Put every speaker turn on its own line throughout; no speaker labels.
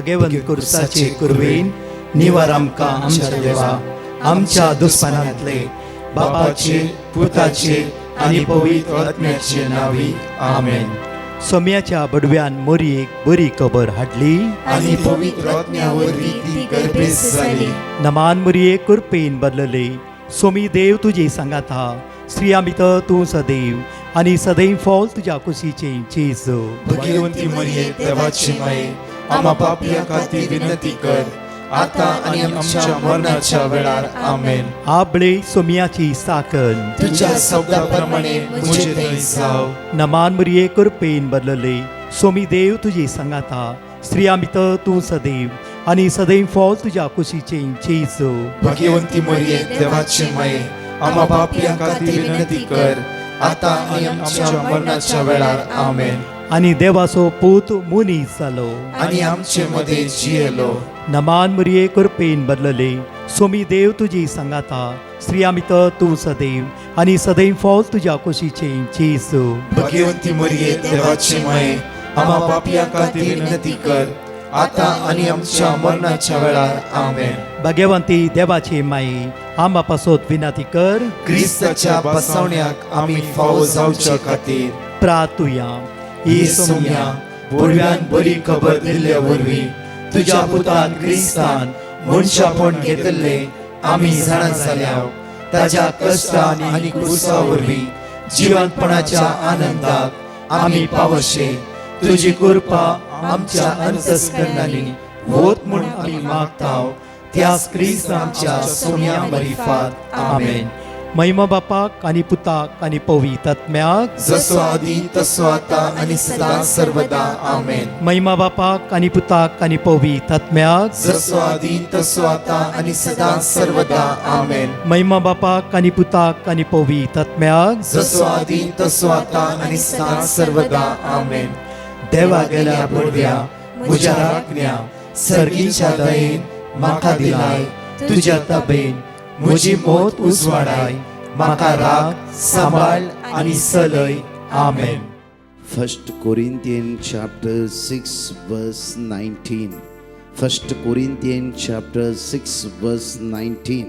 भाग्यवंत कुर्साचे कुरवेन निवार आमकां आमच्या देवा आमच्या दुस्मनांतले बापाचे पुताचे आनी पवित्र आत्म्याचे नावी आमेन. सोम्याच्या बडव्यान मोरयेक बरी खबर हाडली
आनी पवित्र आत्म्यावरवी ती गर्भेस जाली.
नमान मोरये कुरपेन बदलले. सोमी देव तुजे सांगात हा. स्त्रिया भितर तूं सदैव आनी सदैव फॉल तुज्या कुशीचे जेजू.
भाग्यवंती मरिये देवाची माये आम्हा पापियां खातीर विनंती कर आता आनी आमच्या मरणाच्या वेळार आमेन.
आबळे सोम्याची साकन
तुझ्या शब्दाप्रमाणे मुझे थंय जाव.
नमान मोरये कुरपेन बदलले. सोमी देव तुजे सांगात हा. स्त्रिया भितर तूं सदैव आनी सदैव फॉल तुज्या कुशीचे जेजू.
भाग्यवंती मरिये देवाची माये आम्हा पापियां खातीर विनंती कर आता आनी आमच्या मरणाच्या वेळार आमेन.
आनी देवाचो पूत मुनीस जालो.
आनी आमचे मध्ये जियेलो.
नमान मोरये कुरपेन बदलले. सोमी देव तुजी सांगात हा. स्त्रिया भितर तूं सदैव आनी सदैव फॉल तुज्या कुशीचे जेजू.
भाग्यवंती मरिये देवाची माये आम्हा पापियां खातीर विनंती कर आता आनी आमच्या मरणाच्या वेळार आमेन.
भाग्यवंती देवाचे माये आंबा पासोत विनंती कर.
क्रिस्ताच्या बसवण्याक आमी फावो जावच्या खातीर
प्रार्थुया.
ही सोम्या बडव्यान बरी खबर दिल्ल्या वरवीं तुज्या पुतान क्रिस्तान मनशापण घेतले आमी जाणा जाल्याव ताज्या कश्टान आनी क्रुसा वरवीं जिवंतपणाच्या आनंदाक आमी पावशे. तुजी कृपा आमच्या अंतस्करणांनी होत म्हूण आमी मागताव. त्याच क्रिस्तांच्या सोम्या मरिफात आमेन.
महिमा बापाक आनी पुताक आनी पवित्र आत्म्याक
जसो आदी तसो आता आनी सदां सर्वदा आमेन.
महिमा बापाक आनी पुताक आनी पवित्र आत्म्याक
जसो आदी तसो आता आनी सदां सर्वदा आमेन.
महिमा बापाक आनी पुताक आनी पवित्र आत्म्याक
जसो आदी तसो आता आनी सदां सर्वदा आमेन. देवा गेल्या बडव्या म्हज्या राखण्या सर्गीच्या दयेन म्हाका दिलाय तुज्या ताबेन म्हजी मोत उजवाडाय. म्हाका राख सांबाळ आनी चलय. आमेन.
1 Corinthians chapter 6 verse 19. 1 Corinthians chapter 6 verse 19.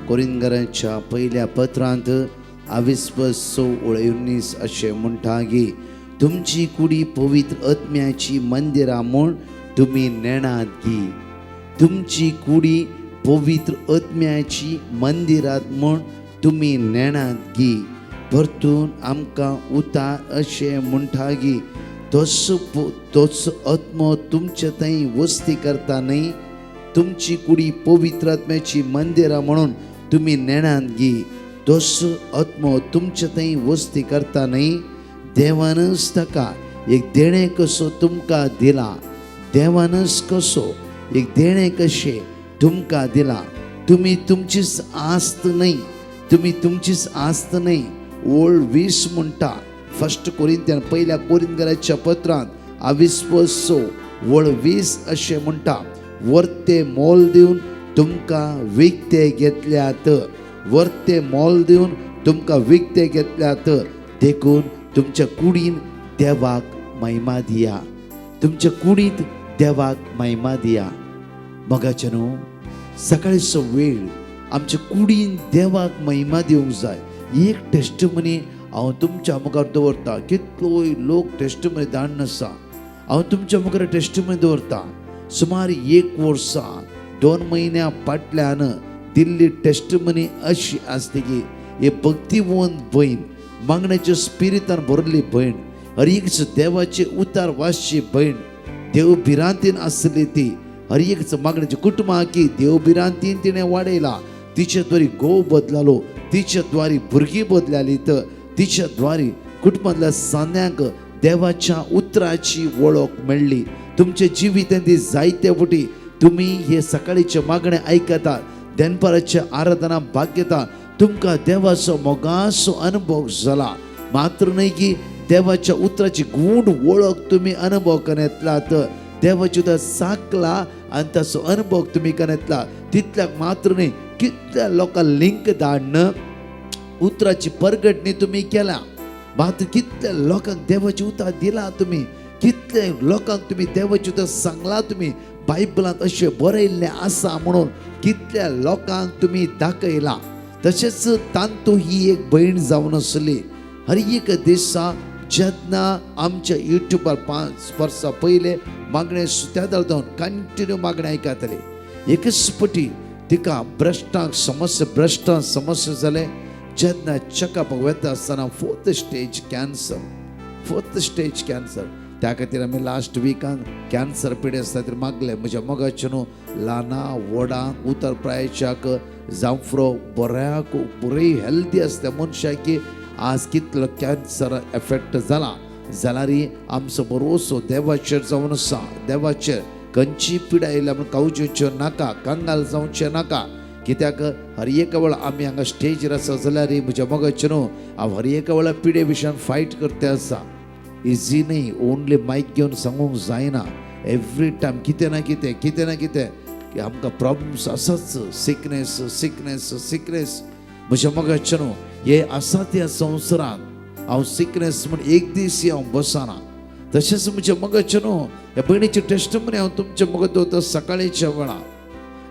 कोरिंथीयांच्या पहिल्या पत्रांत 22:19 अशें म्हणटा की तुमची कुडी पवित्र आत्म्याची मंदिरा म्हूण तुमी नेणात घी. तुमची कुडी पवित्र आत्म्याची मंदिरात म्हूण तुमी नेणात घी. परतून आमकां उतार अशें म्हणटा की तोच आत्मो तुमचे थंय वस्ती करता न्ही. तुमची कुडी पवित्र आत्म्याची मंदिरां म्हणून तुमी नेणात घी. तोच आत्मो तुमचे थंय वस्ती करता न्ही. देवानच ताका एक देणे कसो तुमकां दिला. देवानच कसो एक देणे कशें तुमकां दिला. तुमी तुमचीच आस्त न्ही. तुमी तुमचीच आस्त न्ही. ओळ 20 म्हणटा 1 कोरिंथीयान पहिल्या कोरिंथीयांच्या पत्रांत 22:6 ओळ 20 अशें म्हणटा वर्ते मोल दिवन तुमकां विकते घेतल्यात. वर्ते मोल दिवन तुमकां विकते घेतल्यात. देखून तुमच्या कुडीन देवाक महिमा दिया. तुमच्या कुडींत देवाक महिमा दिया. मगाच्यानो सकाळचो वेळ आमच्या कुडीन देवाक महिमा दिवंक जाय. एक टेस्टमनी हांव तुमच्या मुखार दवरता. कितलोय लोक टेस्टमनी धाडन आसा. हांव तुमच्या मुखार टेस्टमनी दवरता. सुमार 1 वर्सा 2 म्हयन्या फाटल्यान दिल्ली टेस्टमनी अशी आसता की हे भक्तिवंत भयण मागण्याच्या स्पिरितान भरली भयण हर एक देवाचे उतार वासची भयण देव भिरांतीन आसली ती हर एक मागण्याचे कुटुंबा की देव भिरांतीन तिणें वाडयला. तिच्या द्वारे गोव बदलालो. तिच्या द्वारे भुरगीं बदलाली. तर तिच्या द्वारे कुटुंबांतल्या सान्यांक देवाच्या उतराची वळख मेळ्ळी. तुमचे जिवितांत जायते फावटी तुमी हे सकाळीचे मागणे आयकतात. दनपाराच्या आराधना भाग घेता. तुमकां देवाचो मोगाचो अनुभव जाला. मात्र न्हय की देवाच्या उतराची गूढ वळख तुमी अनुभव करून येतलात. देवाची उतर साकला आनी ताचो अनुभव तुमी करून येतला. तितल्याक मात्र न्हय कितल्या लोकांक लिंक धाडन उतराची परगटणी तुमी केल्या. मात्र कितल्या लोकांक देवाची उतर दिला तुमी. कितले लोकांक तुम्ही देवाचे उतर सांगला, तुम्ही बायबलांत अशें बरयल्लें आसा म्हणून कितल्या लोकांक तुम्ही दाखयला. तशेंच तांतू ही एक भयण जावन आसली. हर एक दिसा जेन्ना आमच्या युट्यूबार 5 वर्सां पयले मागणे सुत्यादार जावन कंटिन्यू मागणे आयकताले. एकच पटी तिका ब्रश्टांक समस्या जाले. जेन्ना चेकअपाक वता आसतना 4th स्टेज कॅन्सर. त्या खातीर आमी लास्ट विकान कॅन्सर पिडे आसता तर मागले म्हज्या मोगाचे न्हू ल्हाना व्हडांक उतर प्रायाच्याक जावं फुरो बऱ्याक बरी हेल्दी आसता मनशाक की आज कितलो कॅन्सर एफेक्ट जाला जाल्यार आमचो भरोसो देवाचेर जावन आसा. देवाचेर खंयची पिडा येयल्या म्हण कावच्यो नाका, कांगाल जावचें नाका. कित्याक हर एक वेळ आमी हांगा स्टेजीर आसा जाल्यार म्हज्या मोगाचे न्हू हांव हर एक वेळा पिडे विशयान फायट करते आसा. इजी न्ही, ओन्ली मायक घेवन सांगूंक जायना. एवरी टायम कितें ना कितें की आमकां प्रॉब्लम्स आसाच. सिकनेस म्हज्या मोगाचे न्हू हे आसात ह्या संवसारांत. हांव सिकनेस म्हण एक दीस हांव बसना. तशेंच म्हज्या मोगाचे न्हू ह्या भयणीचे टेस्टमनी हांव तुमच्या मोगात दवरता सकाळीच्या वेळा.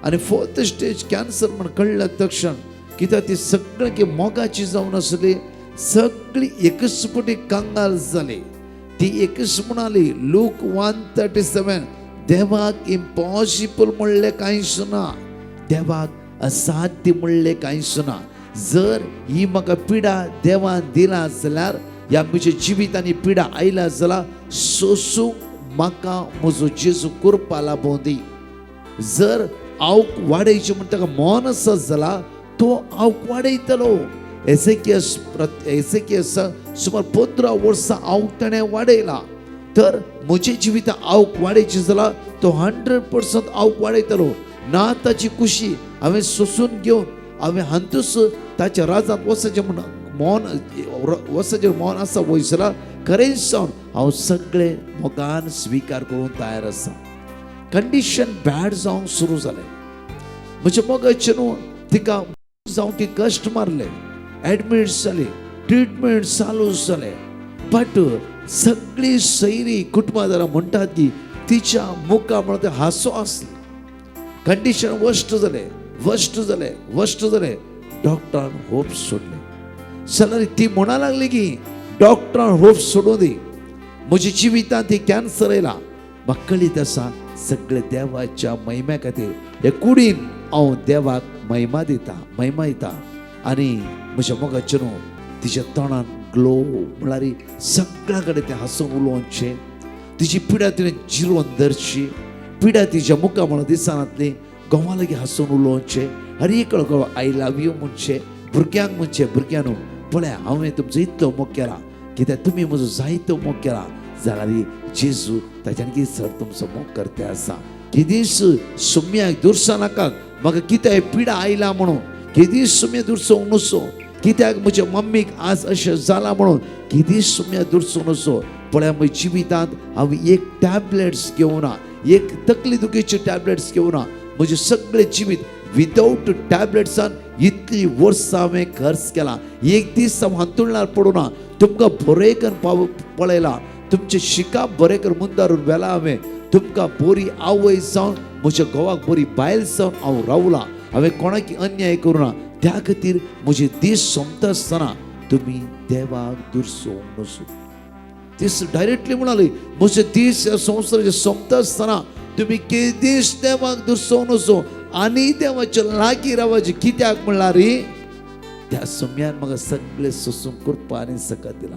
आनी 4th स्टेज कॅन्सर म्हण कळ्ळ्या तक्षण कित्याक ती सगळी मोगाची जावन आसली. सगळी एकच पटी कांगाल जाली. ती एकच म्हणाली लूक 1:37 देवाक इम्पॉसिबल म्हणलें कांयच ना, देवाक असाध्य म्हणलें कांयच ना. जर ही म्हाका पिडा देवान दिला जाल्यार ह्या म्हज्या जिवितांनी पिडा आयल्या जाल्यार सोसूंक म्हाका म्हजो जेजू कृपा लाभोव दी. जर हांव वाडयचें म्हण ताका मोन आसा जाल्यार तो हांव वाडयतलो. एसेकियास सुमार 15 वर्सां हांव ताणें वाडयला. तर म्हजें जिवित हांव वाडयचें जाल्यार तो 100% हांव वाडयतलो. ना ताची खुशी हांवें सोसून घेवन हांवें हांतूच ताच्या राजांत वचचें म्हण मोन आसा वय जाल्यार खरें सावन हांव सगळें मोगान स्विकार करूंक तयार आसा. कंडिशन बॅड जावंक सुरू जालें. म्हज्या मोगाचें न्हू तिका जावं ती कश्ट मारले, एडमीट जाली, ट्रिटमेंट चालू जालें. बट सगळी सैरी कुटुंबादारां म्हणटात की तिच्या मुखार म्हणून ते हांसो आसलें. कंडिशन वर्स्ट जालें. डॉक्टरान होप सोडले. जाल्यार ती म्हणा लागली की डॉक्टरान होप सोडूं दी, म्हज्या जिवितांत ही कॅन्सर येयला. म्हाका कळीत आसा सगळे देवाच्या महिम्या खातीर हे कुडीन हांव देवाक महिमा दिता. आनी म्हज्या मोगाचे न्हू तिच्या तोंडान ग्लो म्हळ्यार सगळ्या कडेन तें हांसून उलोवचें. तिची पिडा तिणें जिरोवन धरची. पिडा तिच्या मुखार म्हणून दिसानातली घोवा लागीं हांसून उलोवचें. हर एक घोवा आय लव यू म्हणचें. भुरग्यांक म्हणचें भुरग्यां पळया हांवें तुमचो इतलो मोग केला, कित्याक तुमी म्हजो जायतो मोग केला जाल्यार जेजू ताच्यान कितें सर तुमचो मोग करते आसा. केदीस सुम्याक दुरसां नाका म्हाका कितें पिडा आयला म्हणून. केदीस सुम्या दुरसोंक नसो. कित्याक म्हज्या मम्मीक आज अशें जाला म्हणून केदीस सुम्या दुरसोंक नसो. पळया म्हज्या जिवितांत हांव एक टॅबलेट्स घेवना, एक तकली दुखीचे टॅबलेट्स घेवना. म्हजें सगळें जिवीत विदाउट टॅबलेट्सान इतली वर्सां हांवें खर्च केला. एक दीस हांव हांतुरणार पडूना. तुमकां बरें कर पळयला, तुमचे शिकाप बरें कर मुद्दारून व्हेला हांवें. तुमकां बरी आवय जावन म्हज्या घोवाक बरी बायल जावन हांव रावला. हांवें कोणाक अन्याय करूना. त्या खातीर म्हजे दीस सोंपता आसतना तुमी देवाक दुरसोवंक नसो. दीस डायरेक्टली म्हणाली म्हजे दीस ह्या संवसाराचे सोंपता आसतना तुमी केदीस देवाक दुरसोवंक नसो आनी देवाच्या लागीं रावचे. कित्याक म्हणल्यार त्या सुम्यान म्हाका सगळें सोसूंक कृपा आनी सकत दिला.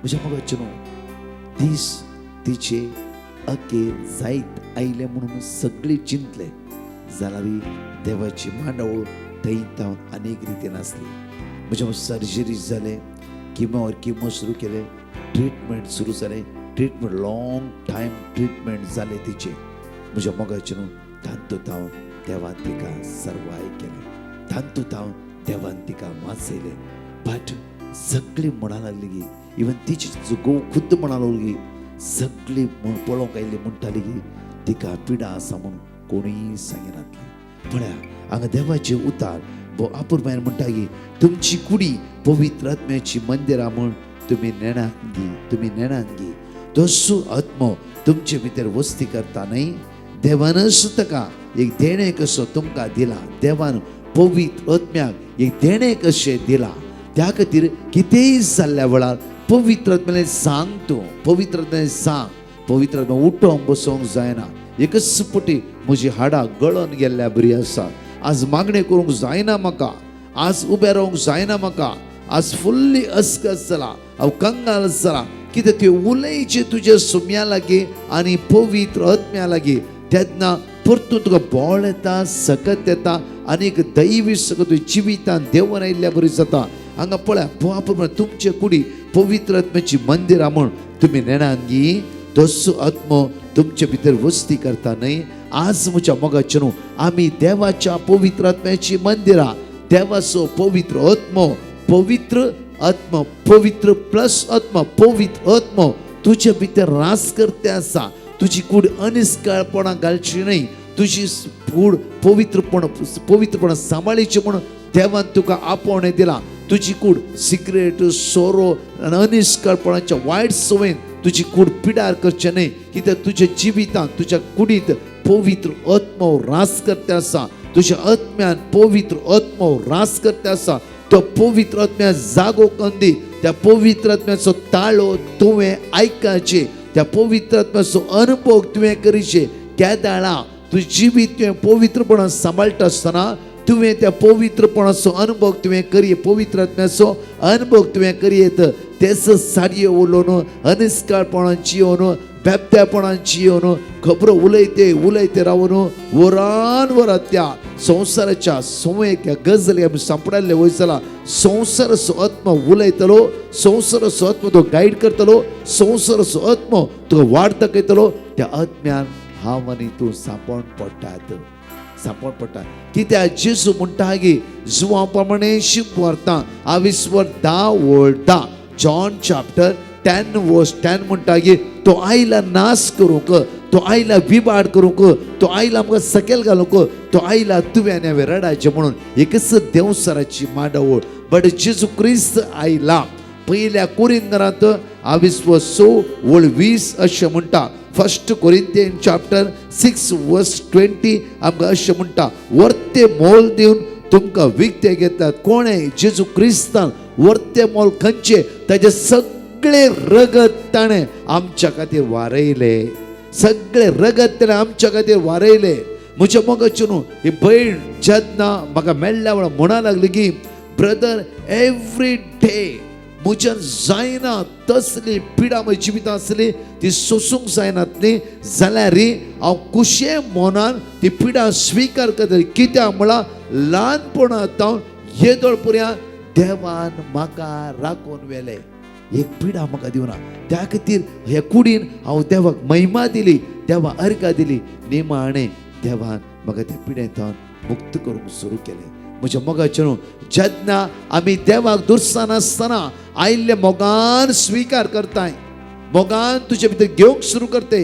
म्हज्या मोगाचे न्हू दीस तिचे अके जायत आयले म्हणून सगळीं चिंतले जाल्यार देवाची मांडावळ थंय अनेक रितीन आसली. म्हज्या सर्जरी जाले, किमो सुरू केले, ट्रिटमेंट सुरू जालें. ट्रिटमेंट लॉंग टायम ट्रिटमेंट जाले तिचे. म्हज्या मोगाचे न्हू तांतूत हांव देवान तिका सर्वाय केलें. तांतूत हांव देवान तिका वाचयलें. बट सगळीं म्हणा लागली की इवन तिची घोव खुद्द म्हणा लागली सगळीं पळोवंक आयली म्हणटाली की तिका पिडा आसा म्हणून कोणीय सांगिनातली. पळया हांगा देवाचे उतार आपुरबायन म्हणटा की तुमची कुडी पवित्र आत्म्याची मंदिरा म्हूण तुमी नेणान घे. तसो आत्मो तुमचे भितर वस्ती करता न्ही. देवान सुद्दां एक देणे कसो तुमकां दिला. देवान पवित्र आत्म्याक एक देणे कशें दिला. त्या खातीर कितेंय जाल्ल्या वेळार पवित्र आत्म्यान सांग तूं, पवित्र आत्म्यान सांग. पवित्र आत्मा उठोंक बसोंक जायना. एकच पटी म्हजी हाडां गळोन गेल्ल्या बरी आसा. आज मागणें करूंक जायना म्हाका, आज उबें रावंक जायना म्हाका, आज फुल्ली अस्कस जाला, हांव कंगाल जाला. कितें ते उलयचें तुज्या सुम्या लागीं आनी पवित्र आत्म्या लागीं. तेन्ना परतून तुका बोळ येता, सकत येता आनी एक दैवी सकत तुज्या जिवितांत देवन आयिल्ल्या बरी जाता. हांगा पळया प्रमाणे तुमचे कुडी पवित्र आत्म्याची मंदिरा म्हूण तुमी नेणान घी. तसो आत्मो तुमचे भितर वस्ती करता न्ही. आज म्हज्या मोगाचे न्हू, आमी देवाच्या पवित्र आत्म्याची मंदिरा. देवाचो पवित्र आत्मो, पवित्र आत्मा, पवित्र प्लस आत्मा, पवित्र आत्मो तुज्या भितर रास करते आसा. तुजी कूड अनिस्काळपणां घालची न्ही. तुजी कूड पवित्रपण सांबाळीची म्हणून देवान तुका आपोवणें दिला. तुजी कूड सिक्रेट, सोरो आनी अनिस्काळपणाच्या वायट संवेन तुजी कूड पिडार करचे न्ही. कित्याक तुज्या जिवितांत, तुज्या कुडींत पवित्र आत्मो रास करते आसा. तुज्या आत्म्यान पवित्र आत्मो रास करते आसा. तो पवित्र आत्म्या जागो कंदी. त्या पवित्र आत्म्याचो ताळो तुवें आयकाचे. त्या पवित्र आत्म्याचो अनुभव तुवें करीचे. त्या दाळा तुजें जिवीत तुवें पवित्रपणान सांबाळटा आसतना तुवें त्या पवित्रपणाचो अनुभव तुवें करी. पवित्र आत्म्याचो अनुभव तुवें करियेत. तेच साडयो उलोवन, अनिस्काळपणान जियोन, बेबद्यापणान जियोन, खबरो उलयते रावन वरान वरां त्या संवसाराच्या संवेक गजली आमी सांपडायल्ले वयसला. संवसाराचो आत्मो उलयतलो, संवसाराचो आत्मो तो गायड करतलो, संवसाराचो आत्मो तुका वाट दाखयतलो. त्या आत्म्यान हांव आनी तूं सांपण पडटात, सांपण पडटा. कित्याक जेजू म्हणटा की जुवा प्रमाणे शिव व्हरता 20:10 जॉन चॅप्टर 10:10 म्हणटा की तो आयला नाश करूंक, तो आयला विबाड करूंक, तो आयला आमकां सकयल घालूंक, तो आयला तुवें आनी हांवें रडाचें म्हणून. एकच देवसराची मांडावळ. बट जेजू क्रिस्त आयला. पहिल्या कोरिंथांत 20:20 अशें म्हणटा. 1 कोरिंथियन चॅप्टर 6:20 आमकां अशें म्हणटा, वर्ते मोल दिवन तुमकां विकते घेतात. कोणें? जेजू क्रिस्तान वर्ते मोल खंयचे? ताचे सगळे रगत ताणें आमच्या खातीर वारयले. सगळे रगत ताणें आमच्या खातीर वारयले. म्हज्या मोगाचे न्हू, ही भयण जेन्ना म्हाका मेळ्ळ्या वेळार म्हणा लागली की ब्रदर एवरी डे म्हज्यान जायना तसली पिडा म्हज्या जिवितांत आसली ती सोसूंक जायनातली जाल्यार हांव कुशे मनान ती पिडा स्विकार करतली. कित्याक म्हळ्यार ल्हानपणांत हांव येदोळ पर्यंत देवान म्हाका राखून व्हेले. एक पिडा म्हाका दिवना. त्या खातीर हे कुडीन हांव देवाक महिमा दिली, देवा अर्घा दिली. निमाणें देवान म्हाका त्या पिडेंतल्यान मुक्त करूंक सुरू केलें. म्हज्या मोगाचे न्हू, जेन्ना आमी देवाक दुरसाना आसतना आयिल्ले मोगान स्विकार करताय, मोगान तुजे भितर घेवंक सुरू करते,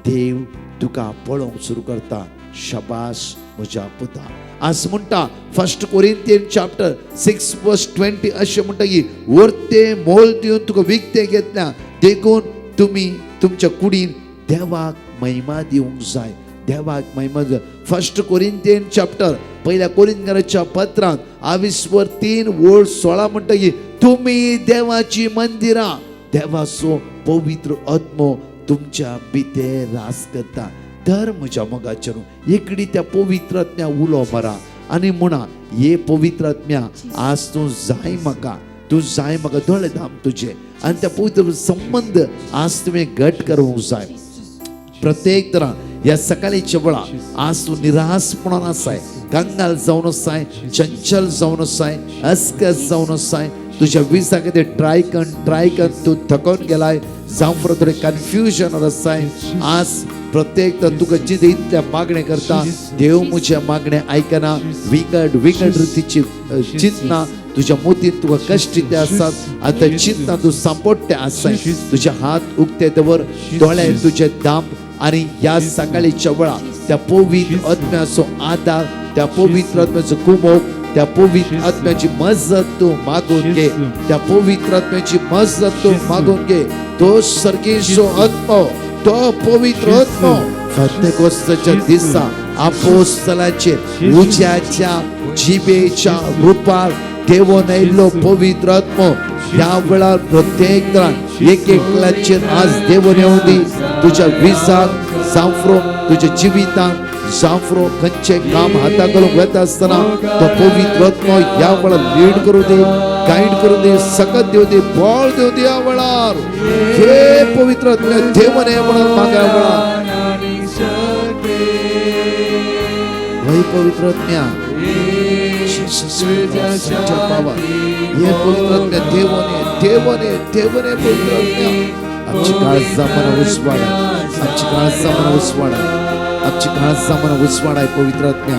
देव तुका पळोवंक सुरू करता. शाबास म्हज्या पुता. आज म्हणटा 1 कोरिंथियन चॅप्टर 6:20 अशें म्हणटा की वर्ते मोल दिवन तुका विकते घेतल्या देखून तुमी तुमच्या कुडीन देवाक महिमा दिवंक जाय. देवाक महिमा जाय. 1 कोरिंथियन चॅप्टर पहिल्या कोरिंथीयांच्या पत्रांत 23:16 म्हणटा की तुमी देवाची मंदिरा, देवाचो पवित्र आत्मो तुमच्या भितर रास करता. तर म्हज्या मोगाचे न्हू, एकडी त्या पवित्र आत्म्या उलो मारा आनी म्हणा, हे पवित्र आत्म्या आज तूं जाय म्हाका, तूं जाय म्हाका दोळे धाम तुजे. आनी त्या पवित्र संबंध आज तुवें घट करूंक जाय. प्रत्येक तरां ह्या सकाळीच्या वेळा आज तूं निराशपणान आसाय, कंगाल जावन आसाय, चंचल जावन आसाय, अस्कस जावन आसाय, तुज्या विसा खातीर ट्राय कर तूं थकोन गेलाय, जावं परत थोडें कन्फ्युजन आसाय. आज प्रत्येक तुका जिते इतल्या मागणे करता, देव म्हज्या मागणे आयकना. विकट रितीची चिंतना तुज्या मोतीन तुका कश्ट ते आसात. आतां चिंतना तूं सांपडटे आसाय. तुजे हात उक्ते दवर, दोळे तुजे दाम आणि या सकाळीच्या वेळा त्या पवित्र आत्म्याचो आधार, त्या पवित्र आत्म्याचो कुमोक त्या पवित्र आत्म्याची मदत तू मागून घे, त्या पवित्र आत्म्याची मदत तू मागून घे. तो सर्गीचो आत्मा, तो पवित्र आत्मा पेंतेकोस्ताच्या दिसा अपोस्तलाचेर उज्याच्या जिबेच्या रूपार देवून आयिल्लो पवित्र आत्मा ह्या वेळार प्रत्येक जाण एक एकल्याचेर आज देवून येवं दी. तुझ्या विजाक जावफ्रो, तुझ्या जिवितांत जावफ्रो, खंयचें काम हाता घालूंक वता आसतना तो पवित्र आत्मा ह्या वेळार लीड करूं दे, गाईड करूं दे, सकत देव दे, बळ देव दे. ह्या वेळार हे पवित्र आत्म्या देवून ये म्हणून मागा वेळार वही पवित्र आत्म्या ये पवित्र आत्म्या देवने पवित्र आत्म्या आमची काळजा मना उस्वाडा, आमची काळजा मना उस्वाडा, आमची काळजा मना उस्वाडाय पवित्र आत्म्या.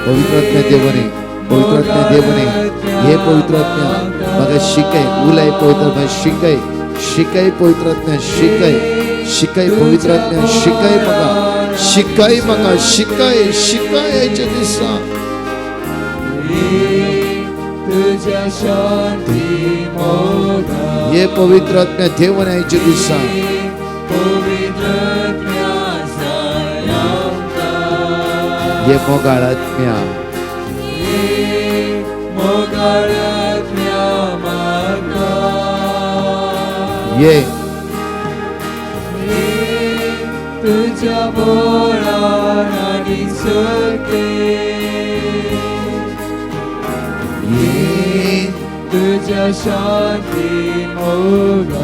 पवित्र आत्म्या देवने, पवित्र आत्म्या देवने, हे पवित्र आत्म्या मगा शिकाय उलाय पवित्र आत्म्या शिकाय, शिकाय पवित्र आत्म्या शिकाय, शिकाय पवित्र आत्म्या शिकाय मगा, शिकाय मगा, शिकाय शिकाय याच्या दिसा ये पवित्र आत्म्या देवने याच्या दिसा ये मोगाळ आत्म्या, ये
तुझ्या बोळान आणि सके,
ये
तुझ्या शांती Moga.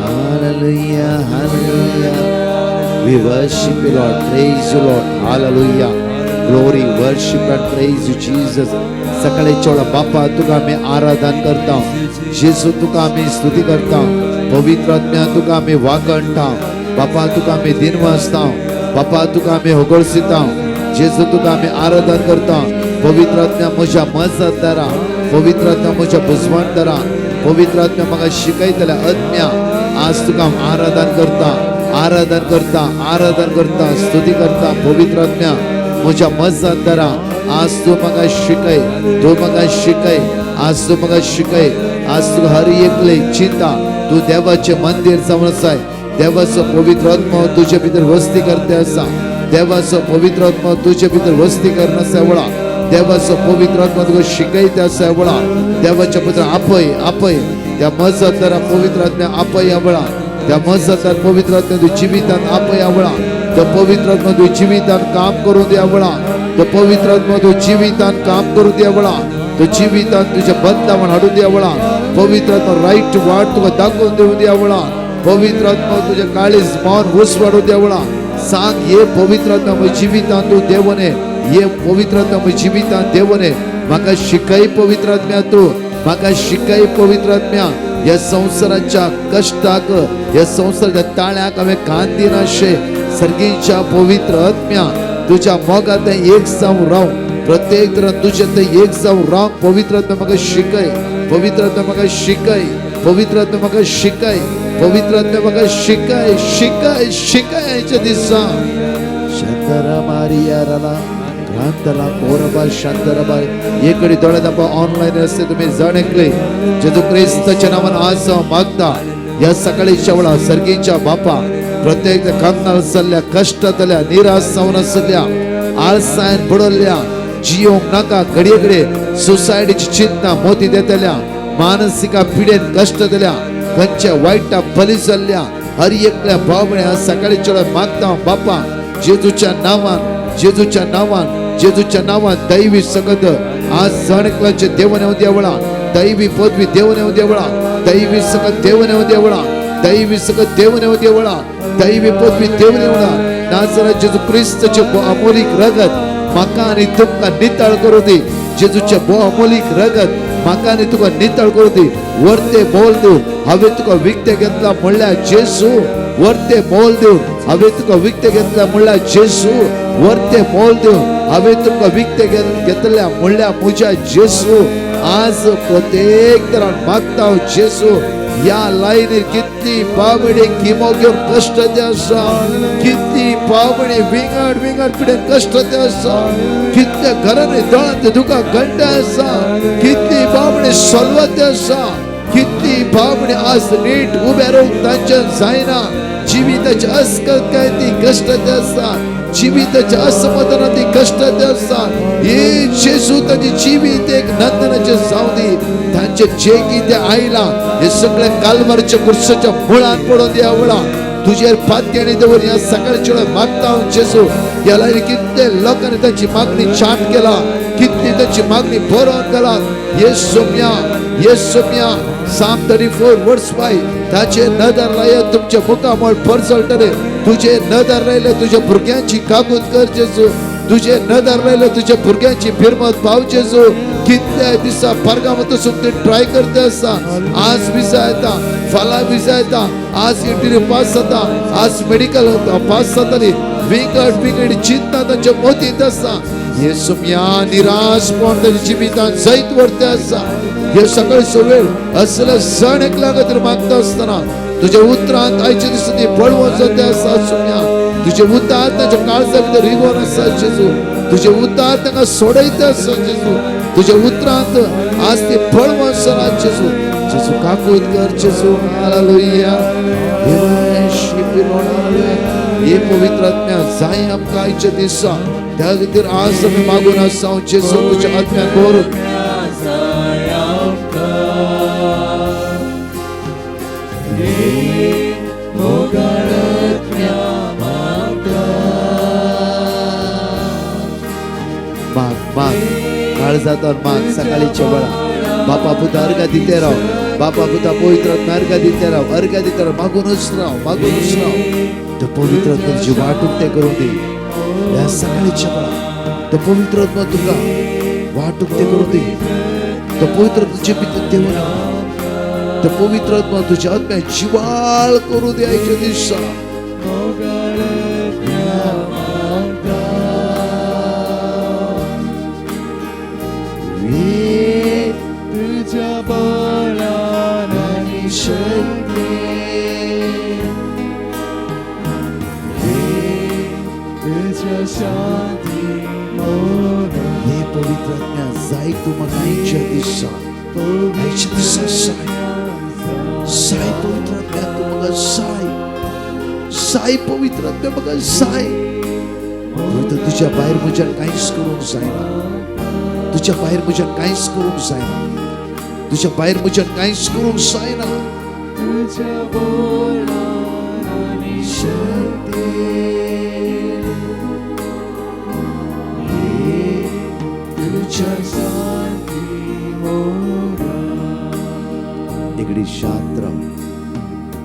Hallelujah, hallelujah. We worship you, Lord. Praise you, Lord. Hallelujah. Glory, worship and praise you, Jesus. सकाळी चोळा बापा तुका आम्ही आराधन करता, जेसू तुका आम्ही स्तुती करता, पवित्र आत्म्या तुका आम्ही वाकणता, बापा तुका आम्ही दिनवासता, बापा तुका आम्ही होगळसिता, जेसू तुका आम्ही आराधन करता. पवित्र आत्म्या म्हज्या मजत दारा, पवित्र आत्म्या म्हज्या बुजवण दारा, पवित्र आत्म्या म्हाका शिकयतल्या आत्म्या आज तुका आराधन करता, आराधन करता, आराधन करता, स्तुती करता. पवित्र आत्म्या म्हज्या मजत दारा आज तू म्हाका शिकय, तू म्हाका शिकय, आज तू म्हाका शिकय. आज तू हर एकले चिंता तू देवाचे मंदिर जावन आसाय, देवाचो पवित्र आत्मा तुझे भितर वस्ती करते आसा, देवाचो पवित्र आत्मा तुझे भितर वस्ती करना आसा वळा, देवाचो पवित्र आत्मा तुका शिकयते आसा वळा, देवाचे पुत्र आपय आपय त्या मजतदारा पवित्र आत्म्या आपय वळा, त्या मजतदार पवित्र आत्म्या तू जिवितांत आपय वळा, तो पवित्र आत्मा तू जिवितांत काम करून दे वळा, तो पवित्र आत्मा तू जिवितांत काम करून दे वळा, तो जिवितांत तुझ्या बंधावण हाडून दे वळा. पवित्र आत्मा राईट वाट तुका दाखोवन देऊ दे वळा, पवित्र आत्मा तुझ्या काळीज मान उसवाडून दे वळा. सांग ये पवित्र आत्मा म्हज्या जिवितांत तू देवने, ये पवित्र आत्मा म्हज्या जिवितांत देवने म्हाका शिकय. पवित्र आत्म्या तू म्हाका शिकय. पवित्र आत्म्या या संसाराच्या कष्टाक, या संसाराच्या ताळ्याक हांवें कान दिनाशे सर्गीच्या पवित्र आत्म्या तुझ्या मोगात एक जावन राव, प्रत्येक तरां तुझे एक जावन राव. पवित्र आत्मा म्हाका शिकय, पवित्र आत्मा म्हाका शिकय, पवित्र आत्मा म्हाका शिकय, पवित्र आत्मा म्हाका शिकय, शिकय शिकय हेच्या दिसा. शांतरा मारिया राला क्रांतला कोरबा शांतराबा एकडे दोळे दापा ऑनलाइन असते तुम्ही जाण ऐकले जेजू ख्रिस्ताच्या नावान आज मागता या सकाळीच्या वेळा सर्गीच्या बापा प्रत्येक कामनार चल्ल्या कष्टातल्या निराश जावन आसल्या आळसायन पडल्या जियोंक नाका घडये घडये सुसायडीची चिंता मोती देतल्या मानसिक पिडेन कष्टातल्या खंयच्या वाईटा बली जाल्ल्या हर एकल्या भावण्या सकाळीच्या वेळा मागता बापा जेजूच्या नावान जेजूच्या नावान जेजूच्या नावान दैवी सकत आज जाणकलाचे देवने उद्या वळा दैवी पदवी देवने उद्या वळा दैवी सकत देवने उद्या वळा दैवी सकत देवने उद्या वळा दैवी पदवी देवने वळा नाजरेथ जेजू ख्रिस्ताचे अमोलिक रगत म्हाका आनी तुमकां नितळ करूं दी जेजूचे अमोलिक रगत म्हाका आनी तुका नितळ करूं दी वर्ते मोल दिवन हांवें तुका विकते घेतला म्हणल्यार जेजू वर्ते मोल दिवन हांवें तुका विकते घेतला म्हणल्यार जेजू वर्ते मोल दिवन हांवें तुका विकते घेतल्या म्हणल्यार म्हज्या जेजू आज प्रत्येक तरान मागता जेजू या लाईनीर कितली बाबडे किमो घेऊन कष्ट ते आसा, कितली बाबडे विंगड विंगड पिढे कष्ट ते आसा, कितल्या घराने दळांत दुखा घंटा आसा, कितली बाबडे सलवते आसा, कितली बाबडे आज नीट उभे राहून तांच्या जायना, जिविताचे अस्कत काय ती कष्ट ते आसा, जिविताच्या असमाधानात ती कष्ट ते आसा, हे जेजू ताची जिवीत एक नंदनाचे जावदी, तांचे जे कितें आयला हे सगळे कालवारच्या कुर्साच्या मुळान पडून देवळा, तुझेर पातयेणी दवर या सकाळच्या वेळार मागता हांव जेजू, या लायनी कितले लोकांनी तांची मागणी चाट केला, कितली तांची मागणी भरोवन गेला, येसुम्या Psalm 34 verse 5 ताचे नदर लायत तुमच्या मुखामोळ परसळटले, तुझे नदर लायले तुझ्या भुरग्यांची काकूत कर जेजू, तुझे नदर लायले तुझ्या भुरग्यांची फिरमत पाव जेजू, कितल्या दिसा परगामतसून ते ट्राय करते आसा, आज विजा येता, फाला विजा येता, आज इंटरव्यू पास जाता, आज मेडिकल पास जातली, विंगड चिंता तांच्या मोतीत आसा, येसुम्या निराश पण ताच्या जिवितांत जायत व्हरते आसा, हे सकाळचो वेळ असले सण एक लागत मागता असताना तुझ्या उतरांत आयचे दिसा ती पळवून जाते आसा सुम्या, तुझे उतार ताच्या काळजा भितर रिगोन आसा जेजू, तुझे उतार तांकां सोडयता आसा जेजू, तुझे उतरांत आज ती पळवून आसा जेजू, जेजू काकूत कर जेजू, हालेलुया, देवाशी पिरोडा हे पवित्र आत्म्या जाय आमकां आयचे दिसा, त्या खातीर आज आमी मागून आसा जेजू तुज्या आत्म्याक दवर माग काळजात माग सकाळीच्या वेळा बापा पुता अर्घा दिते राव, बापा पुता पवित्र आत्मा अर्घा दिते राव, अर्घा दिते राव, मागूनच राव तो पवित्र आत्म्याची वाटूक ते करून दे, या सकाळीच्या वेळा तो पवित्र आत्मा तुका वाटूक ते करून दे, तो पवित्र तुझे भितर देव तो पवित्र आत्मा तुझ्या आत्म्यात जिवाळ करू दे आयच्या दिसा, तुझ्या बळान आणि शक्ती तुझ्या शांती हे पवित्र आत्म्या जाय तू म्हाका आयच्या दिसा, आयच्या दिसा साय पवित्र आत्म्या तू म्हाका साय पवित्र आत्म्या म्हाका साय, तुझ्या भायर म्हज्यान कांयच करूंक जायना, तुझ्या भायर म्हज्यान कांयच करूंक जायना, तुझ्या भायर म्हज्यान कांयच करूंक जायना, तुझ्या बोलान आनी शक्ती तुझ्या शांती एगडी शांत राव,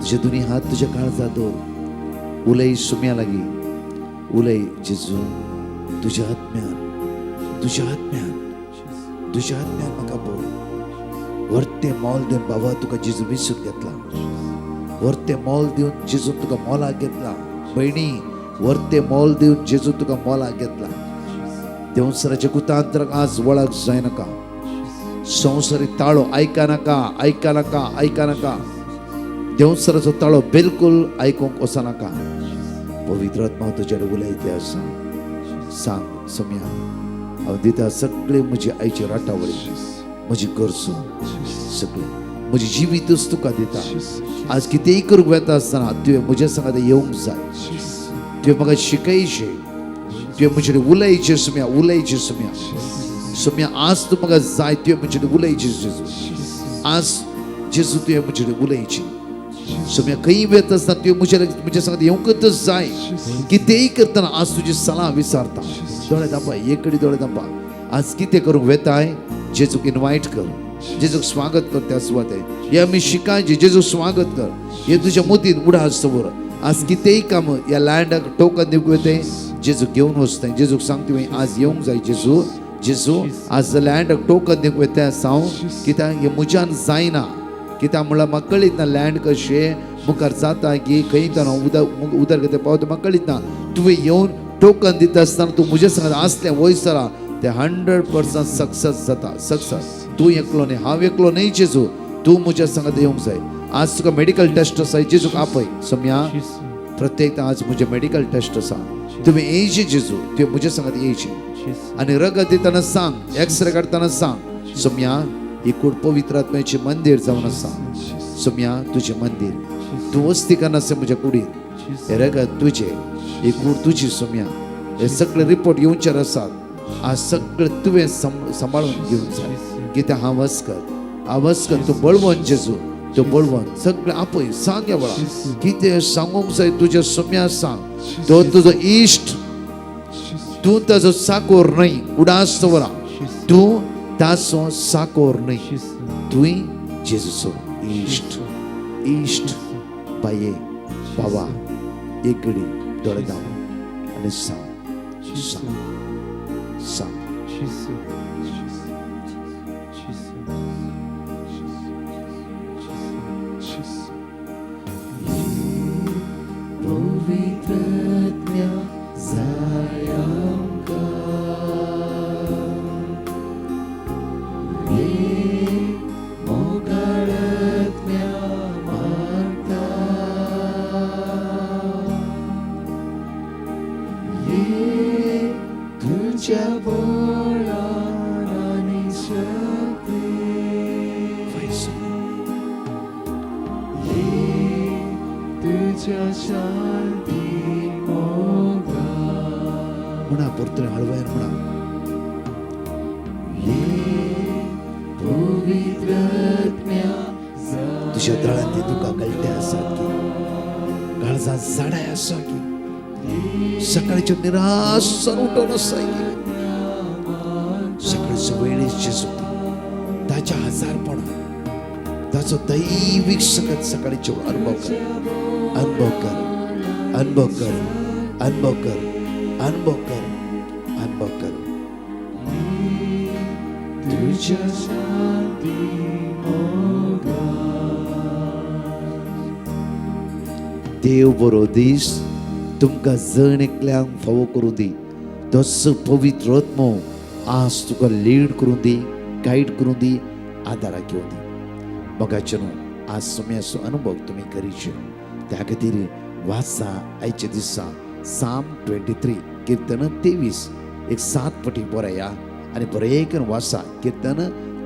तुझे दोन्ही हात तुझ्या काळजात दवर, उलय सुम्या लागी उलय जेजू, तुझ्या आत्म्यान म्हाका बोल, वर्ते मोल देऊन बाबा तुका जेजू विसरून घेतला, वर्ते मोल देऊन जेजू तुका मोलाक घेतला, बहिणी वर्ते मोल देऊन जेजू तुका मोलाक घेतला, देवसराच्या कुतांतराक आज वळख जायनाका, संवसारी ताळो ऐका नाका, देवसराचो ताळो बिलकुल आयकूंक वचनाका, पवित्र आत्मा तुझ्या उलयते आसा, सांग सम्या हांव दिता सगळे म्हजी आयची राटावळी, म्हजी गरजो सगळे म्हजी जिवीतच तुका दिता, आज कितेंय करूंक वेता आसतना तुवें म्हज्या सांगात येवंक जाय, तुवें म्हाका शिकयचें, तुवें म्हजे उलयचें सम्या आज तू म्हाका जाय तुवें म्हजे उलयचें जेजू, आज जेजू तुवें म्हजे उलयचें सम्या खंय वेता आसतना तुवें म्हज्या सांगात येवंकच जाय, कितेंय करतना आज तुजी सलाह विचारता, दोळे धांपा एक कडेन दोळे धांपा, आज कितें करूंक वेताय जेजूक इनवायट कर, जेजूक स्वागत कर त्या सुवातेर, हे आमी शिकायचे जेजूक स्वागत कर, हे तुज्या मोतीन उडा समोर, आज कितेंय काम ह्या लँडाक टोकन दिवंक वेताय जेजूक घेवन वचताय, जेजूक सांग तुवें आज येवंक जाय जेजू आज लँडाक टोकन दिवंक वेताय हांव, कित्याक हे म्हज्यान जायना, कित्याक म्हळ्यार म्हाका कळीत ना लँड कशें मुखार जाता की खंय उदर कितें पावता म्हाका कळीत ना, तुवें येवन टोकन दिता आसतना तूं म्हज्या सांगात आसलें वयसरा ते 100% सक्सेस जाता, सक्सेस तूं एकलो न्ही, हांव एकलो न्ही जेजू, तूं म्हज्या सांगात येवंक जाय, आज तुका मेडिकल टेस्ट आसा जेजूक आपय सोम्या प्रत्येक आज म्हजे मेडिकल टेस्ट आसा तुम्ही येयचे जेजू तुवें म्हजे सांगात येयचे आनी रगत दिताना सांग एक्सरे काढताना सांग सोम्या ही कूड पवित्र आत्म्याचे मंदिर जावन आसा सोम्या तुझे मंदिर तू वस्ती करनास म्हज्या कुडीन हे रगत तुझे ही कूड तुझी सोम्या हे सगळे रिपोर्ट येवचे आसात आज सगळं तुवें सांबाळून घेवन जाय कित्याक हांव वचकर तूं बळवंत जेजू तो बळवंत सगळें आपय सांग ह्या वेळा कितें सांगूंक जाय तुज्या सोम्या सांग तो तुजो इश्ट तूं ताजो साकोर न्हय उडास दवरा तूं ताचो साकोर न्हय तुय जेजूचो इश्ट बाये बाबा एक घडी दोळे दाम आनी सांग म्हणा परतून हळवयान म्हणा तुझ्या दोळ्यांत तुका गळटे आसा की काळजांत झाडाय आसा की सकाळच्या निरासन उठून आसा की सकाळच्या वेळेस जेजू ताच्या हजारपणान ताचो दैविक सकत सकाळीचे अनुभव कर देव बरो दीस तुमकां जण एकल्यांक फावो करूं दी तस पवित्र आत्मो आज तुका लीड करूं दी गाईड करूं दी आदाराक घेवं दी मोगाचे न्हू आज सोम्याचो अनुभव तुमी करीचे त्या खातीर वाचा आयच्या दिसा साम 23 कीर्तन 23 एक 7 पटी बरया आनी बरें वाचा कीर्तन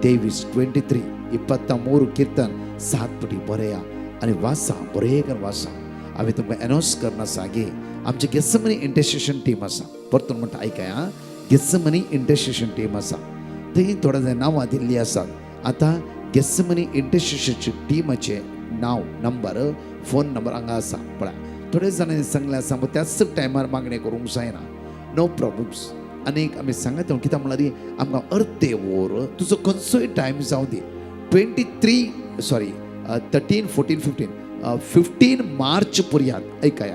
23 23 कीर्तन 7 पटी बरया आनी वाचा बरें वाचा हांवें तुमकां अनाउन्स करना सागे आमचे गेत्सेमनी इंटरसेशन टीम आसा परतून म्हणटा आयकाय गेत्सेमनी इंटरसेशन टीम आसा थंय थोडे जाण नांवां दिल्लीं आसात आतां गेत्सेमनी इंटरसेशनची टीमाचे नांव नंबर फोन नंबर हांगा आसा पळय थोडे जाणांनी सांगलें आसा त्याच टायमार मागणी करूंक जायना नो प्रॉब्लम्स आनीक आमी सांगता कित्याक म्हळ्यार आमकां अर्दे वर तुजो खंयचोय टायम जावं दी 13 14 15 मार्च पर्यंत ऐकाय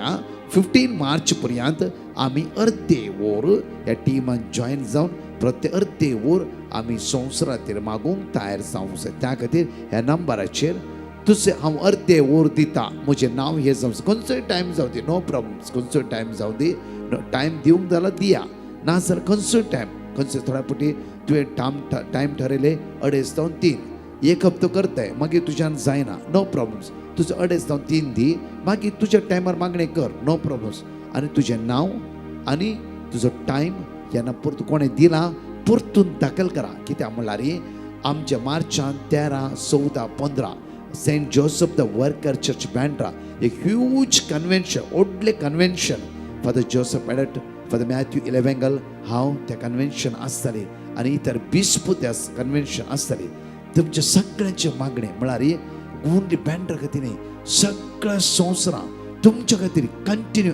15 मार्च पर्यंत आमी अर्दे वर ह्या टिमान जॉईन जावन प्रत्येक अर्दे वर आमी संवसाराचेर मागूंक तयार जावंक जाय त्या खातीर ह्या नंबराचेर तुझे हांव अर्दे वर दिता म्हजें नांव हें जावं खंयचोय टायम जावं दी नो प्रॉब्लम खंयचोय टायम जावं दी टायम दिवंक जाल्यार दिया ना जाल्यार खंयचोय टायम खंयचोय थोड्या पटी तुवें टायम ठरयले 2:30 जावन 3 एक हप्तो करताय मागीर तुज्यान जायना नो प्रॉब्लम्स तुजो 2:30 जावन 3 दी मागीर तुज्या टायमार मागणें कर नो प्रॉब्लम्स आनी तुजें नांव आनी तुजो टायम ह्या परतून कोणें दिला परतून दाखल करा कित्याक म्हणल्यार आमच्या मार्चान 13 14 15 saint Joseph the worker church Bandra एक ह्यूज कन्वेन्शन व्हडलें कन्वेन्शन फादर जोसेफ एडट फादर मॅथ्यू इलेवेंगल हांव त्या कन्वेन्शन आसतलें आनी इतर बिस्प त्या कन्वेन्शन आसतलें तुमचे सगळ्यांचे मागणें म्हळ्यार ओनली बँड्रा खातीर न्ही सगळ्या संवसारां तुमच्या खातीर कंटिन्यू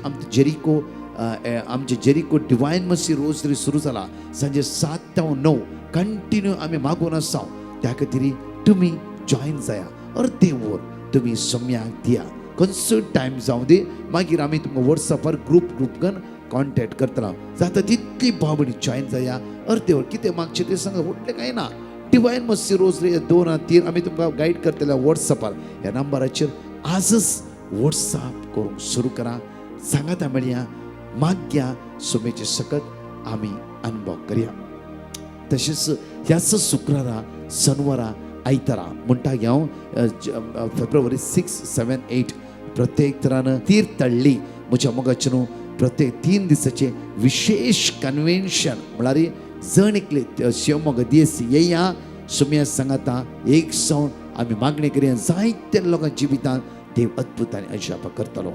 आमचे जेरिको डिवायन मसी रोजरी सुरू जाला सांजे 7 ते 9 कंटिन्यू आमी मागून आसा त्या खातीर तुमी जॉईन जाया अर्दे वर तुमी सोम्याक दिया खंयचोय टायम जावं दी मागीर आमी तुमकां वॉट्सॅपार ग्रुप कॉन्टॅक्ट करतलो जाता तितली भावणी जॉईन जाया अर्दे वर कितें मागचें तें सांगा व्हडलें कांय ना डिवायन मसी रोजरी 2 वा 3 आमी तुमकां गायड करतले वॉट्सॅपार ह्या नंबराचेर आजच वॉट्सॅप करूंक सुरू करा सांगाता मेळया माग्या सोमेचे सकत आमी अनुभव करया तशेंच ह्याच शुक्रारा शनिवारा आयतारा म्हणटाक हांव फेब्रुवारी 6, 7, 8 प्रत्येक तरान तीर्थहळ्ळी म्हज्या मोगाचें न्हू प्रत्येक 3 दिसाचे विशेष कन्वेन्शन म्हळ्यार जण एकले शिवमोगा दीस येया सुम्या सांगाता एक सावन आमी मागणी करिया जायत्या लोकांच्या जिवितांत देव अद्भुत आनी अजाप करतलो.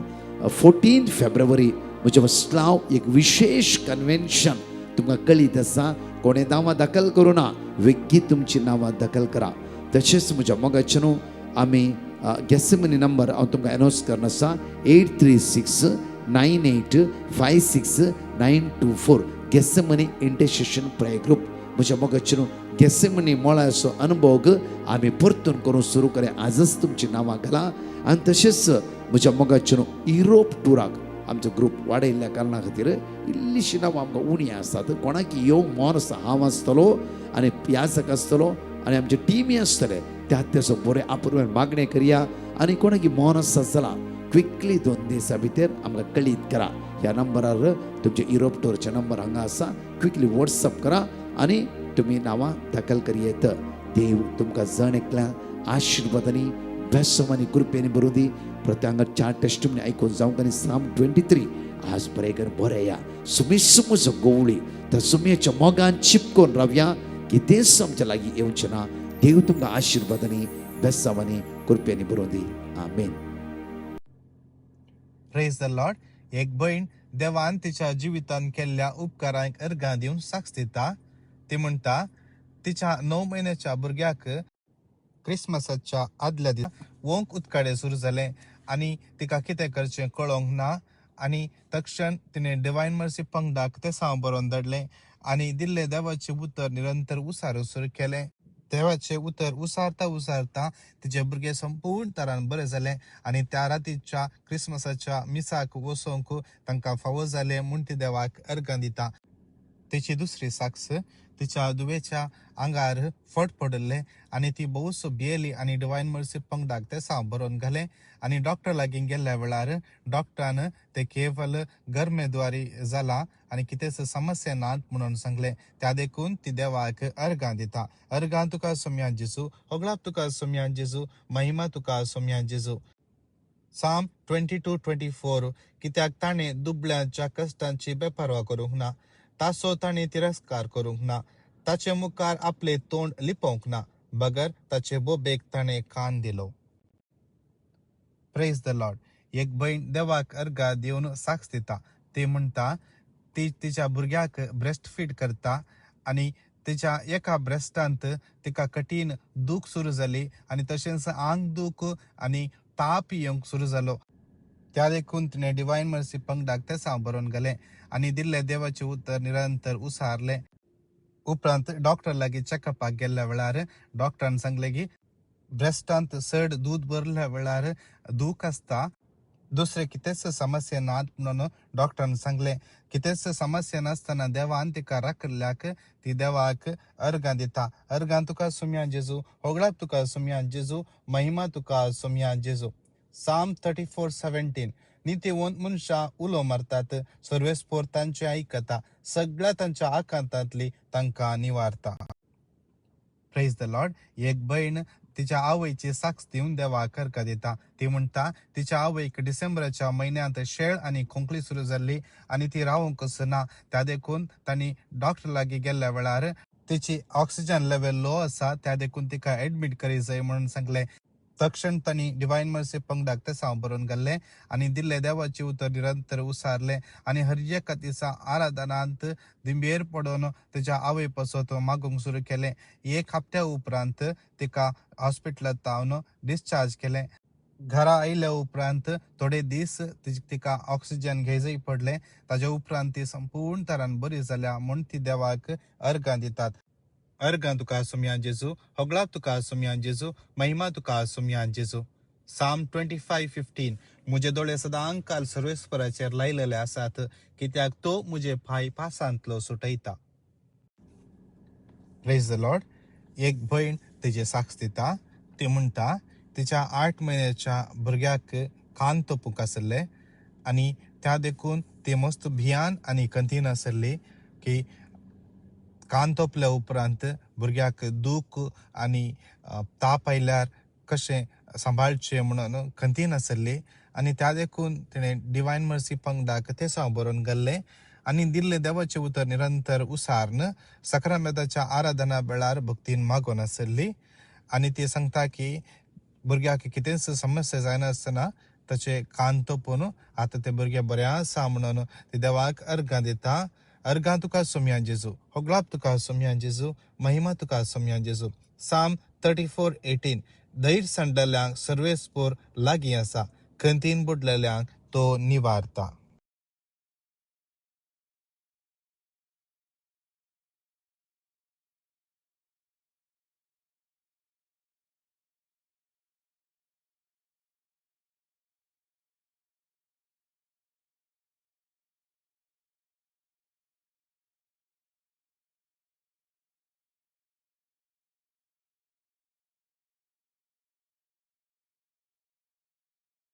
14 फेब्रुवारी म्हज्या वस्लाव एक विशेष कन्वेन्शन तुमकां कळीत आसा. कोणें नांवां दाखल करूं ना, वेगळी तुमची नांवां दाखल करा. तशेंच म्हज्या मोगाचें न्हू आमी गॅसेमनी नंबर हांव तुमकां अनावन्स करना आसा 8369856 गॅसेमनी इंटरसेशन प्रेयर ग्रूप. म्हज्या मोगाचें न्हू गॅसेमनी मोळाचो अनुभव आमी परतून करूं सुरू करें. आजच तुमची नांवां घाला. आनी तशेंच म्हज्या मोगाचें न्हू युरोप टुराक आमचो ग्रूप वाडयल्ल्या कारणा खातीर इल्लीशीं नांवां आमकां उणी आसात. कोणाक येवंक मोन आसा हांव आसतलो आनी प्यासक आसतलो आनी आमचे टिमी आसतले त्या तेचो बरें आपुरमेन मागणें करया. आनी कोणाक मोन आसा जाल्यार क्विकली 2 दिसां भितर आमकां कळीत करा. ह्या नंबरार तुमचे युरोप टूरचे नंबर हांगा आसा. क्विकली वॉट्सअप करा आनी तुमी नांवां दाखल करियेत. देव तुमकां जण एकल्याक आशिर्वादांनी बेसमांनी कृपेनी भरूं दी. प्रत्येक 4 टेस्टिमनी आयकून जावंक आनी साम 23 आज बरें बरें या सुमिस म्हजो गोवळी त्या सुमयेच्या मोगान चिपकोन रावया की तेच आमच्या लागीं येवचें ना. देव तुमकां आशिर्वादांनी बेसावांनी कृपेनी भरूं दी. आमेन.
Praise the Lord. एक भयण देवान तिच्या जिवितान केल्ल्या उपकारांक अर्गां दिवन साक्ष दिता. ती म्हणटा तिच्या 9 म्हयन्याच्या भुरग्याक क्रिसमसाच्या आदल्या दिसा वोंक उदकाडे सुरू जाले आनी तिका कितें करचें कळोंक ना. आनी तक्षण तिणें डिवायन मर्सी पंगडाक तें सांव बरोवन धाडलें आनी दिल्ले देवाचें उतर निरंतर उसार केलें. देवाचें उतर उसारता तिचे भुरगे संपूर्ण तरान बरें जालें आनी त्या रातीच्या क्रिसमसाच्या मिसाक वचोंक तांकां फावो जालें म्हूण ती देवाक अर्गां दिता. तिची दुसरी साक्ष तिच्या दुवेच्या आंगार फट पडले आनी ती भोवसो भियेली आनी डिवायन मर्सी पंगडाक तें सांव बरोवन घालें आनी डॉक्टर लागीं गेल्ल्या वेळार डॉक्टरान ते केवल गर्मेद्वारी जाला आनी कितेंच समस्या नात म्हणून सांगलें. त्या देखून ती देवाक अर्गां दिता. अर्गां तुका सोम्या जेजू, होगळाप तुका सोम्या जेजू, महिमा तुका सोम्या जेजू. साम 22:24 कित्याक ताणें दुबळ्यांच्या कश्टांची बेपर्वा करूंक ना. ताचो ताणें तिरस्कार करूंक ना. ताचे मुखार आपले तोंड लिपोवंक ना. बगर ताचे बोबेक ताणें कान दिलो. Praise the Lord. एक भयण देवाक अर्गां दिवन साक्ष दिता. ती म्हणटा ती तिच्या भुरग्याक ब्रेस्ट फीड करता आनी तिच्या एका ब्रेस्टांत तिका कठीण दूख सुरू जाली आनी तशेंच आंग दूख आनी ताप येवंक सुरू जालो. त्या देखून तिणें डिवायन मर्सी पंगडाक तें सांव बरोवन घालें आनी दिल्ले देवाचें उतर निरंतर उसारलें. उपरांत डॉक्टर लागीं चॅकअपाक गेल्ल्या वेळार डॉक्टरान सांगलें की ब्रेस्टांत चड दूद भरल्या वेळार दूख आसता. दुसरे कितेंच समस्या नात म्हणून डॉक्टरान सांगलें. कितेंच समस्या नासतना देवान तिका राखल्याक ती देवाक अर्गां दिता. अर्गां तुका सोम्या जेजू, होगळाप तुका सोम्या जेजू, महिमा तुका सोम्या जेजू. साम 34:17 नित्यवंत मनशां उलो मारतात, सर्वेस्पोर तांचे आयकता, सगळ्या तांच्या आकांतांतली तांकां निवारता. Praise the Lord. एक भयण तिच्या आवयची साक्ष दिवन देवाक अर्गां दिता. ती म्हणटा तिच्या आवयक डिसेंबराच्या म्हयन्यांत शेळ आनी खोंकली सुरू जाल्ली आनी ती रावंकच ना. त्या देखून तांणी डॉक्टर लागीं गेल्ल्या वेळार तिची ऑक्सिजन लेवल लो आसा, त्या देखून तिका एडमीट करी जाय म्हणून सांगलें. तक्षण तांणी डिवायन मर्सी पंगडाक तें सांव बरोवन घालें आनी दिल्ले देवाचें उतर निरंतर उसारलें आनी हर एका दिसा आराधनांत दिंबेर पडून तिच्या आवय पासत मागूंक सुरू केलें. 1 हप्त्या उपरांत तिका हॉस्पिटलांत व्हरून डिस्चार्ज केलें. घरा आयल्या उपरांत थोडे दीस तिका ऑक्सिजन घेवचें पडलें. ताच्या उपरांत ती संपूर्ण तरान बरी जाल्या म्हूण ती देवाक अर्गां दितात. अर्गां तुका सोम्या जेजू, होगळाप तुका सोम्या जेजू, महिमा तुका सोम्या जेजू. साम 25:15 मुजे दोळे सदां काल सर्वेस्पराचेर लायलेले आसात, कित्याक तो मुजे पांय पासांतलो सुटयता. Praise the Lord. एक भयण तिचे साक्ष दिता. ती म्हणटा तिच्या 8 म्हयन्याच्या भुरग्याक कान तोपूंक आसले आनी त्या देखून ती मस्त भियान आनी कंतीन आसली की कान तोपल्या उपरांत भुरग्याक दूख आनी ताप आयल्यार कशें सांबाळचें म्हणून खंतीन आसली आनी त्या देखून तिणें डिवायन मर्सी पंगडाक तें सांग बरोवन घाल्लें आनी दिल्लें देवाचें उतर निरंतर उसारन सक्रामेताच्या आराधना वेळार भक्तीन मागोन आसली आनी ती सांगता की भुरग्याक कितेंच समस्या जायनासतना ताचे कान तोपून आतां ते भुरगें बरें आसा म्हणून ते देवाक अर्गां दिता. अर्गां तुका सोम्या जेजू, होगलाप तुका सोम्या जेजू, महिमा तुका सोम्या जेजू. साम 34:18 धैर्य सांडलेल्यांक सर्वेस्पोर लागीं आसा, खंतीन बुडलेल्यांक तो निवारता.